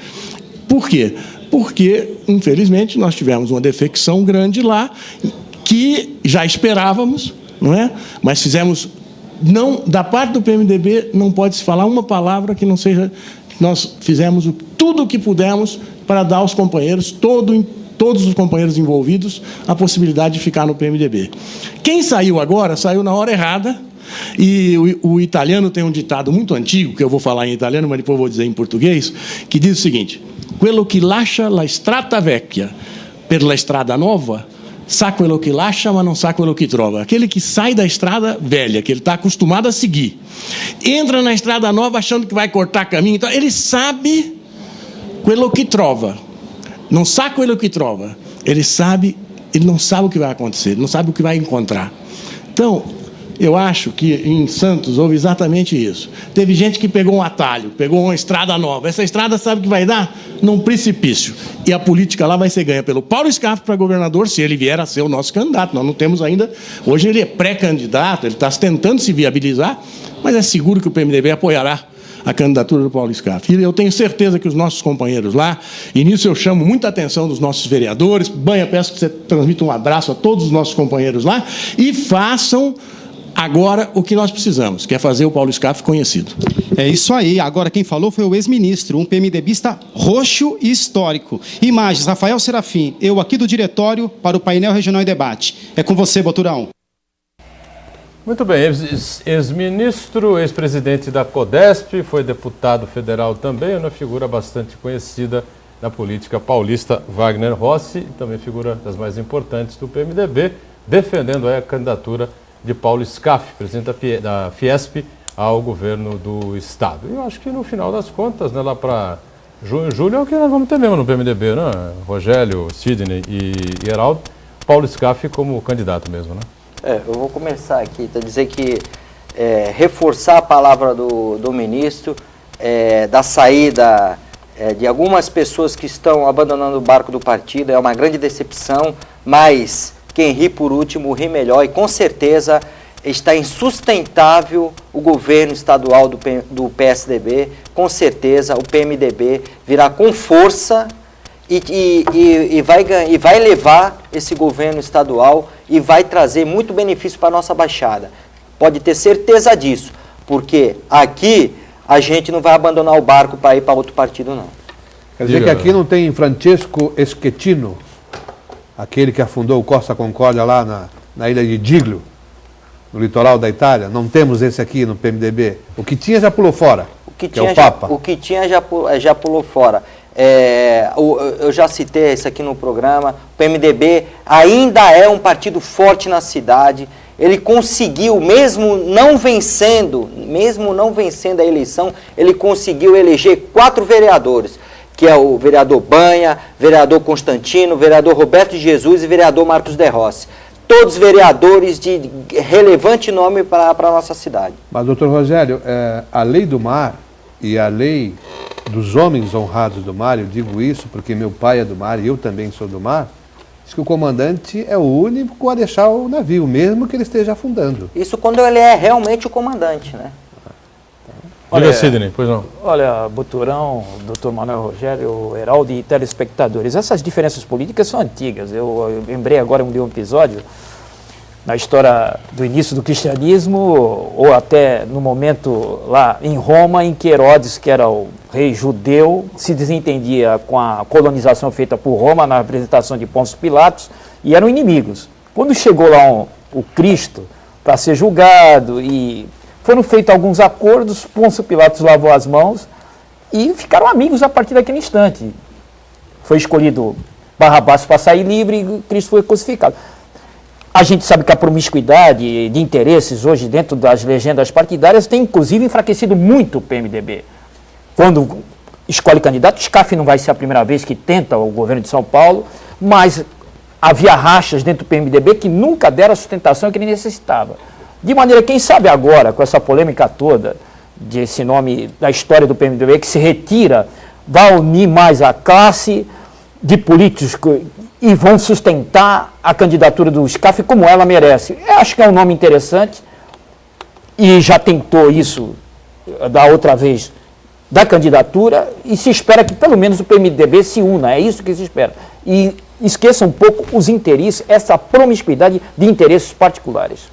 Por quê? Porque, infelizmente, nós tivemos uma defecção grande lá, que já esperávamos, não é? Mas fizemos... Não, da parte do PMDB, não pode se falar uma palavra que não seja... Nós fizemos tudo o que pudemos para dar aos companheiros, todos os companheiros envolvidos, a possibilidade de ficar no PMDB. Quem saiu agora, saiu na hora errada, e o italiano tem um ditado muito antigo, que eu vou falar em italiano, mas depois vou dizer em português, que diz o seguinte: quello che lascia la strada vecchia per la strada nova, sa quello che lascia, mas não sa quello che trova. Aquele que sai da estrada velha, que ele está acostumado a seguir, entra na estrada nova achando que vai cortar caminho, então ele sabe quello que trova, não sabe quello que trova. Ele não sabe o que vai acontecer, ele não sabe o que vai encontrar. Então, eu acho que em Santos houve exatamente isso. Teve gente que pegou um atalho, pegou uma estrada nova. Essa estrada sabe o que vai dar? Num precipício. E a política lá vai ser ganha pelo Paulo Scaff para governador, se ele vier a ser o nosso candidato. Nós não temos ainda... Hoje ele é pré-candidato, ele está tentando se viabilizar, mas é seguro que o PMDB apoiará a candidatura do Paulo Scaff. E eu tenho certeza que os nossos companheiros lá, e nisso eu chamo muita atenção dos nossos vereadores, Banha, peço que você transmita um abraço a todos os nossos companheiros lá, e façam... Agora, o que nós precisamos, que é fazer o Paulo Scaff conhecido. É isso aí. Agora, quem falou foi o ex-ministro, um PMDBista roxo e histórico. Imagens, Rafael Serafim, eu aqui do diretório para o painel regional em debate. É com você, Boturão. Muito bem, ex-ministro, ex-presidente da CODESP, foi deputado federal também, uma figura bastante conhecida da política paulista, Wagner Rossi, também figura das mais importantes do PMDB, defendendo a candidatura de Paulo Scaff, presidente da Fiesp, ao governo do Estado. E eu acho que no final das contas, né, lá para junho, julho, é o que nós vamos ter mesmo no PMDB, né? Rogério, Sidney e Heraldo, Paulo Scaff como candidato mesmo, né? Eu vou começar aqui, para dizer que reforçar a palavra do ministro, da saída de algumas pessoas que estão abandonando o barco do partido, é uma grande decepção, mas... Quem ri por último, ri melhor, e com certeza está insustentável o governo estadual do PSDB, com certeza o PMDB virá com força e vai levar esse governo estadual e vai trazer muito benefício para a nossa Baixada. Pode ter certeza disso, porque aqui a gente não vai abandonar o barco para ir para outro partido, não. Quer dizer que aqui não tem Francesco Schettino, aquele que afundou o Costa Concórdia lá na ilha de Giglio, no litoral da Itália? Não temos esse aqui no PMDB. O que tinha já pulou fora, que é o Papa. O que tinha já pulou fora. Eu já citei isso aqui no programa, o PMDB ainda é um partido forte na cidade. Ele conseguiu, mesmo não vencendo a eleição, ele conseguiu eleger 4 vereadores, que é o vereador Banha, vereador Constantino, vereador Roberto Jesus e vereador Marcos de Rossi. Todos vereadores de relevante nome para a nossa cidade. Mas, doutor Rogério, a lei do mar e a lei dos homens honrados do mar, eu digo isso porque meu pai é do mar e eu também sou do mar, diz que o comandante é o único a deixar o navio, mesmo que ele esteja afundando. Isso quando ele é realmente o comandante, né? Diga, Sidney, pois não. Olha, Boturão, doutor Manuel Rogério, Heraldo e telespectadores, essas diferenças políticas são antigas. Eu lembrei agora de um episódio na história do início do cristianismo, ou até no momento lá em Roma, em que Herodes, que era o rei judeu, se desentendia com a colonização feita por Roma na representação de Pôncio Pilatos, e eram inimigos. Quando chegou lá o Cristo para ser julgado e foram feitos alguns acordos, Pôncio Pilatos lavou as mãos e ficaram amigos a partir daquele instante. Foi escolhido Barrabás para sair livre e Cristo foi crucificado. A gente sabe que a promiscuidade de interesses hoje dentro das legendas partidárias tem inclusive enfraquecido muito o PMDB. Quando escolhe candidato, SCAF não vai ser a primeira vez que tenta o governo de São Paulo, mas havia rachas dentro do PMDB que nunca deram a sustentação que ele necessitava. De maneira, quem sabe agora, com essa polêmica toda, desse nome da história do PMDB, que se retira, vai unir mais a classe de políticos e vão sustentar a candidatura do SCAF como ela merece. Eu acho que é um nome interessante e já tentou isso da outra vez da candidatura e se espera que pelo menos o PMDB se una, é isso que se espera. E esqueça um pouco os interesses, essa promiscuidade de interesses particulares.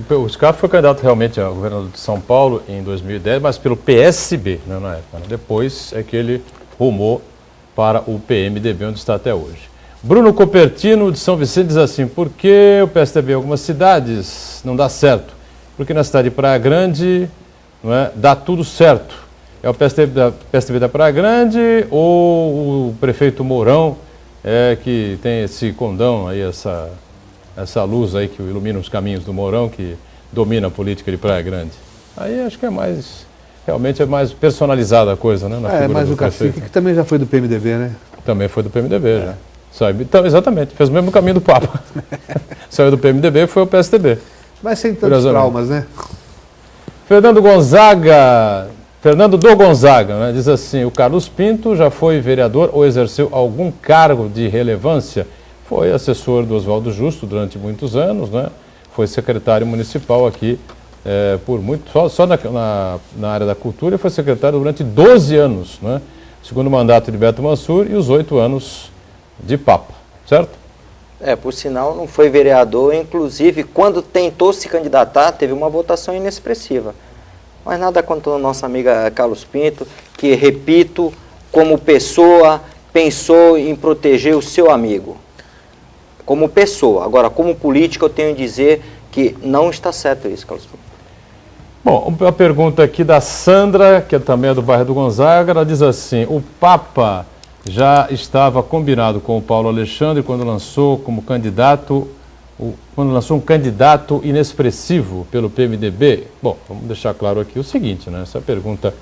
O SCAF foi candidato realmente ao governo de São Paulo em 2010, mas pelo PSB, né, na época. Depois é que ele rumou para o PMDB, onde está até hoje. Bruno Copertino, de São Vicente, diz assim: por que o PSDB em algumas cidades não dá certo? Porque na cidade de Praia Grande dá tudo certo. É o PSDB da Praia Grande ou o prefeito Mourão que tem esse condão, aí, essa luz aí que ilumina os caminhos do Mourão, que domina a política de Praia Grande? Aí acho que realmente é mais personalizada a coisa, né? Mas o Cacique, que também já foi do PMDB, né? Também foi do PMDB, já. Sabe? Então, exatamente, fez o mesmo caminho do Papa. Saiu do PMDB e foi ao PSDB. Mas sem tantos traumas, né? Fernando do Gonzaga, diz assim: o Carlos Pinto já foi vereador ou exerceu algum cargo de relevância? Foi assessor do Oswaldo Justo durante muitos anos, né? Foi secretário municipal aqui só na área da cultura, e foi secretário durante 12 anos, né? Segundo mandato de Beto Mansur e os 8 anos de Papa, certo? Por sinal, não foi vereador, inclusive, quando tentou se candidatar, teve uma votação inexpressiva. Mas nada contra a nossa amiga Carlos Pinto, que, repito, como pessoa, pensou em proteger o seu amigo. Como pessoa. Agora, como político, eu tenho a dizer que não está certo isso, Carlos Pinto. Bom, a pergunta aqui da Sandra, que também é do bairro do Gonzaga, ela diz assim: o Papa já estava combinado com o Paulo Alexandre quando lançou um candidato inexpressivo pelo PMDB? Bom, vamos deixar claro aqui o seguinte, né? Essa pergunta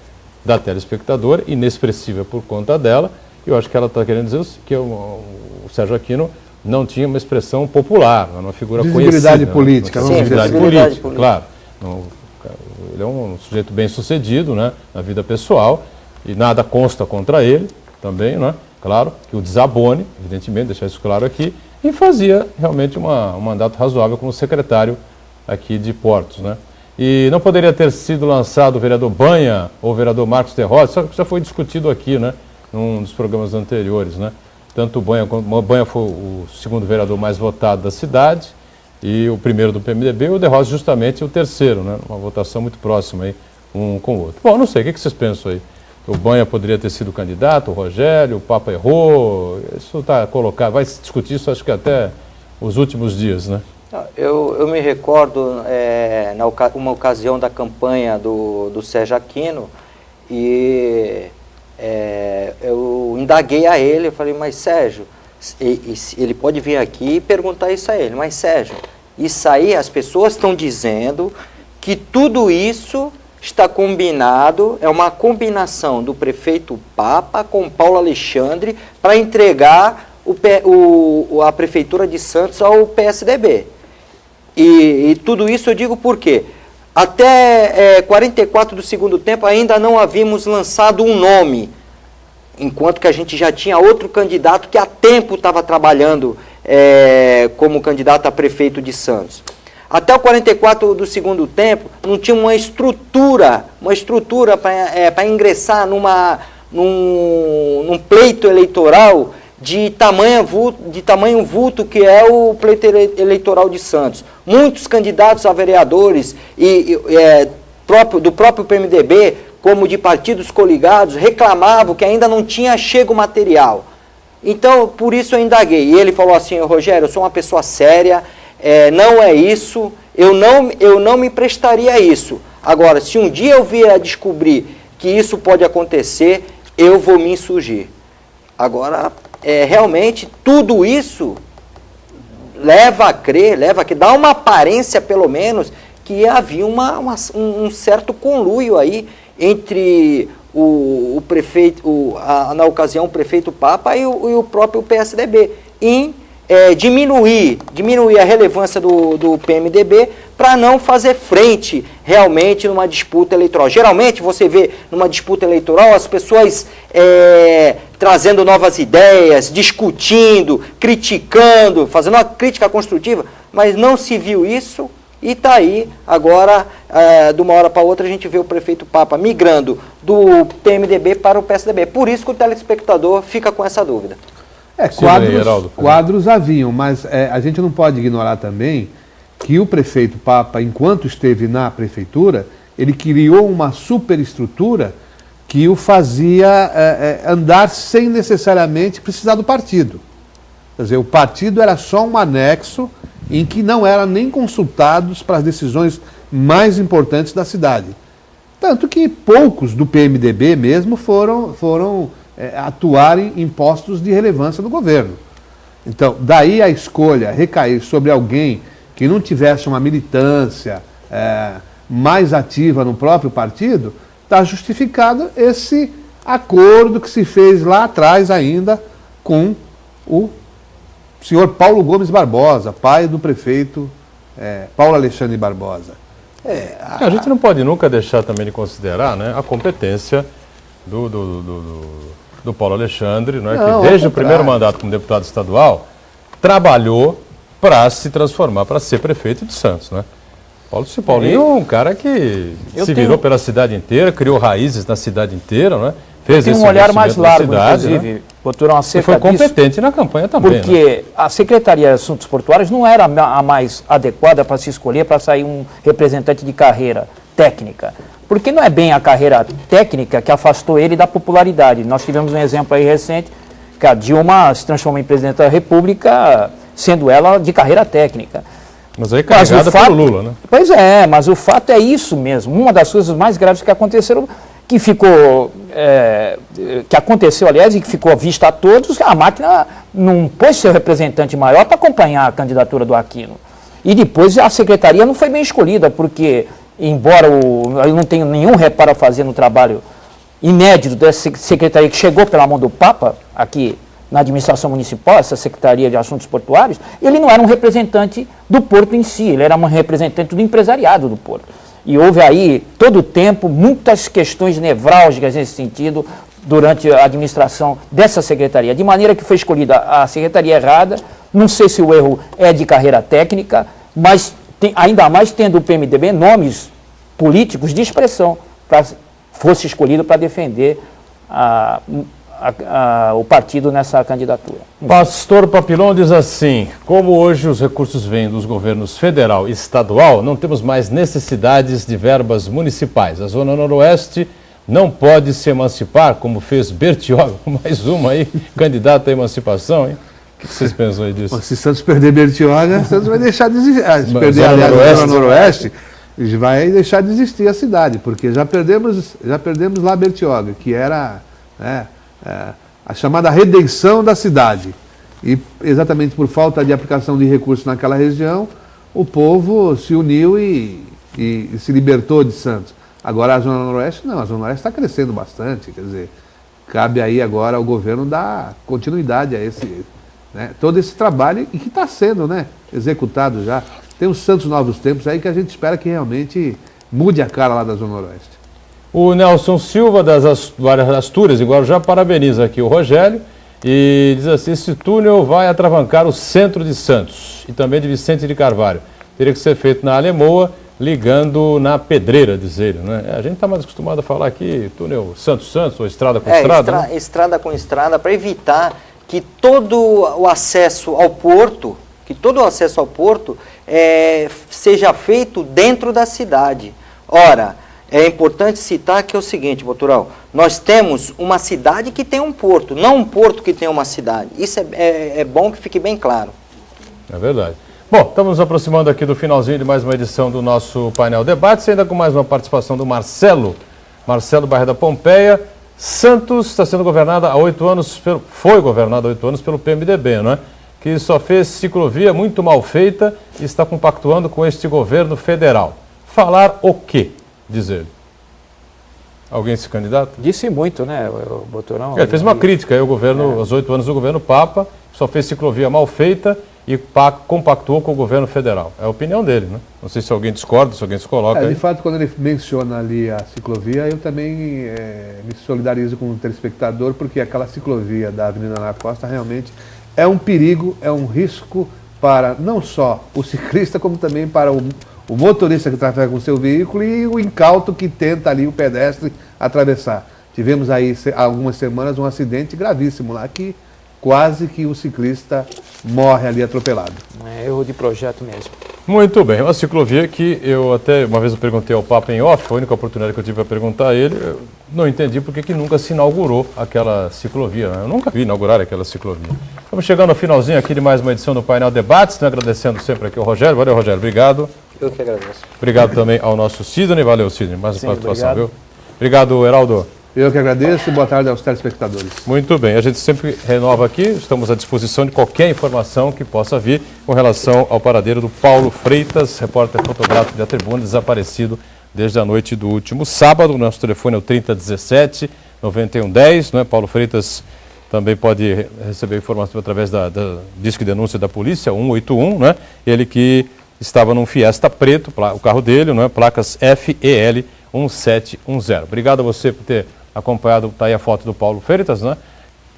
da telespectadora, inexpressiva por conta dela, eu acho que ela está querendo dizer que o Sérgio Aquino não tinha uma expressão popular, uma figura visibilidade conhecida. Política. Visibilidade política, claro. Ele é um sujeito bem sucedido, né, na vida pessoal, e nada consta contra ele também, né? Claro, que o desabone, evidentemente, deixar isso claro aqui, e fazia realmente um mandato razoável como secretário aqui de Portos, né? E não poderia ter sido lançado o vereador Banha ou o vereador Marcos de Rossi, só que já foi discutido aqui, né, num dos programas anteriores, né? Tanto o Banha foi o segundo vereador mais votado da cidade, e o primeiro do PMDB, e o De Rossi justamente o terceiro, né? Uma votação muito próxima aí, um com o outro. Bom, não sei, o que vocês pensam aí? O Banha poderia ter sido candidato, o Rogério, o Papa errou, isso está colocado, vai se discutir isso acho que até os últimos dias, né? Eu me recordo, uma ocasião da campanha do Sérgio Aquino, e em indaguei a ele, eu falei, mas Sérgio, ele pode vir aqui e perguntar isso a ele, mas Sérgio, isso aí as pessoas estão dizendo que tudo isso está combinado, é uma combinação do prefeito Papa com Paulo Alexandre para entregar a Prefeitura de Santos ao PSDB. E tudo isso eu digo por quê? Até 44 do segundo tempo ainda não havíamos lançado um nome, enquanto que a gente já tinha outro candidato que há tempo estava trabalhando como candidato a prefeito de Santos. Até o 44 do segundo tempo, não tinha uma estrutura para ingressar num pleito eleitoral de tamanho vulto que é o pleito eleitoral de Santos. Muitos candidatos a vereadores do próprio PMDB, como de partidos coligados, reclamavam que ainda não tinha chego material. Então, por isso eu indaguei. E ele falou assim, Rogério, eu sou uma pessoa séria, não é isso, eu não me prestaria a isso. Agora, se um dia eu vier a descobrir que isso pode acontecer, eu vou me insurgir. Agora, realmente, tudo isso leva a crer, dá uma aparência, pelo menos, que havia um certo conluio aí entre o prefeito, na ocasião, o prefeito Papa e o próprio PSDB, em diminuir a relevância do PMDB para não fazer frente realmente numa disputa eleitoral. Geralmente você vê numa disputa eleitoral as pessoas trazendo novas ideias, discutindo, criticando, fazendo uma crítica construtiva, mas não se viu isso e está aí agora, de uma hora para outra, a gente vê o prefeito Papa migrando do PMDB para o PSDB. Por isso que o telespectador fica com essa dúvida. Quadros haviam, mas a gente não pode ignorar também que o prefeito Papa, enquanto esteve na prefeitura, ele criou uma superestrutura que o fazia andar sem necessariamente precisar do partido. Quer dizer, o partido era só um anexo em que não eram nem consultados para as decisões mais importantes da cidade. Tanto que poucos do PMDB mesmo foram atuar em postos de relevância do governo. Então, daí a escolha recair sobre alguém que não tivesse uma militância mais ativa no próprio partido, está justificado esse acordo que se fez lá atrás ainda com o senhor Paulo Gomes Barbosa, pai do prefeito Paulo Alexandre Barbosa. A gente não pode nunca deixar também de considerar, né, a competência do Paulo Alexandre, não é, que desde o primeiro mandato como deputado estadual trabalhou para se transformar, para ser prefeito de Santos, né? Paulinho é um cara que virou pela cidade inteira, criou raízes na cidade inteira, né? Fez esse um olhar mais largo, inclusive, né? E foi competente na campanha também. Porque a Secretaria de Assuntos Portuários não era a mais adequada para se escolher para sair um representante de carreira técnica. Porque não é bem a carreira técnica que afastou ele da popularidade. Nós tivemos um exemplo aí recente, que a Dilma se transformou em presidente da República, sendo ela de carreira técnica. Mas aí carregada pelo Lula, né? Pois é, mas o fato é isso mesmo. Uma das coisas mais graves que aconteceram, que aconteceu, aliás, e que ficou à vista a todos, a máquina não pôs seu representante maior para acompanhar a candidatura do Aquino. E depois a secretaria não foi bem escolhida, porque, embora eu não tenha nenhum reparo a fazer no trabalho inédito dessa secretaria que chegou pela mão do Papa, aqui na administração municipal, essa Secretaria de Assuntos Portuários, ele não era um representante do Porto em si, ele era um representante do empresariado do Porto. E houve aí, todo o tempo, muitas questões nevrálgicas nesse sentido durante a administração dessa secretaria, de maneira que foi escolhida a secretaria errada. Não sei se o erro é de carreira técnica, mas ainda mais tendo o PMDB nomes políticos de expressão, fosse escolhido para defender o partido nessa candidatura. Pastor Papilon diz assim: como hoje os recursos vêm dos governos federal e estadual, não temos mais necessidades de verbas municipais. A Zona Noroeste não pode se emancipar, como fez Bertioga, mais uma aí, candidata à emancipação, hein? O que vocês pensam aí disso? Se Santos perder Bertioga, Santos vai deixar de existir. Se perder a Zona Noroeste, vai deixar de existir a cidade, porque já perdemos lá Bertioga, que era a chamada redenção da cidade. E exatamente por falta de aplicação de recursos naquela região, o povo se uniu e se libertou de Santos. Agora a Zona Noroeste não, a Zona Noroeste está crescendo bastante, quer dizer, cabe aí agora ao governo dar continuidade a todo esse trabalho e que está sendo, né, executado já. Tem os Santos Novos Tempos aí que a gente espera que realmente mude a cara lá da Zona Noroeste. O Nelson Silva, das Astúrias, igual já parabeniza aqui o Rogério e diz assim: esse túnel vai atravancar o centro de Santos e também de Vicente de Carvalho. Teria que ser feito na Alemoa, ligando na Pedreira, diz ele, né? A gente está mais acostumado a falar aqui túnel Santos-Santos ou estrada com estrada. Né? Estrada com estrada, para evitar que todo o acesso ao porto, seja feito dentro da cidade. Ora, é importante citar que é o seguinte, Boturão, nós temos uma cidade que tem um porto, não um porto que tem uma cidade. Isso é bom que fique bem claro. É verdade. Bom, estamos nos aproximando aqui do finalzinho de mais uma edição do nosso painel Debates, ainda com mais uma participação do Marcelo Barra da Pompeia. Santos está sendo governada há 8 anos, foi governada há 8 anos pelo PMDB, não é? Que só fez ciclovia muito mal feita e está compactuando com este governo federal. Falar o quê, diz ele? Alguém se candidata? Disse muito, né, o Boturão? Ele fez uma crítica aí ao governo, aos 8 anos do governo Papa, só fez ciclovia mal feita e compactuou com o governo federal. É a opinião dele, né? Não sei se alguém discorda, se alguém se coloca aí. De fato, quando ele menciona ali a ciclovia, eu também me solidarizo com o telespectador, porque aquela ciclovia da Avenida Ana Costa realmente é um perigo, é um risco para não só o ciclista, como também para o motorista que trafega com o seu veículo e o incauto que tenta ali o pedestre atravessar. Tivemos aí há algumas semanas um acidente gravíssimo lá que quase que o ciclista morre ali atropelado. É erro de projeto mesmo. Muito bem, uma ciclovia que uma vez eu perguntei ao Papa em off, a única oportunidade que eu tive para perguntar a ele, eu não entendi por que nunca se inaugurou aquela ciclovia, né? Eu nunca vi inaugurar aquela ciclovia. Estamos chegando ao finalzinho aqui de mais uma edição do Painel Debates, né? Agradecendo sempre aqui ao Rogério. Valeu, Rogério, obrigado. Eu que agradeço. Obrigado também ao nosso Sidney, valeu, Sidney, mais uma participação, viu? Obrigado, Heraldo. Eu que agradeço e boa tarde aos telespectadores. Muito bem, a gente sempre renova aqui, estamos à disposição de qualquer informação que possa vir com relação ao paradeiro do Paulo Freitas, repórter fotográfico da Tribuna, desaparecido desde a noite do último sábado. O nosso telefone é o 3017-9110, não é? Paulo Freitas também pode receber informação através da disco de denúncia da polícia, 181, né? Ele que estava num Fiesta preto, o carro dele, não é? Placas FEL 1710. Obrigado a você por ter acompanhado, está aí a foto do Paulo Freitas, né?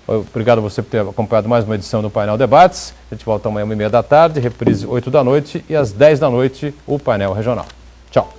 Obrigado a você por ter acompanhado mais uma edição do Painel Debates. A gente volta amanhã às 1h30 da tarde, reprise 8 da noite e às 10 da noite o Painel Regional. Tchau.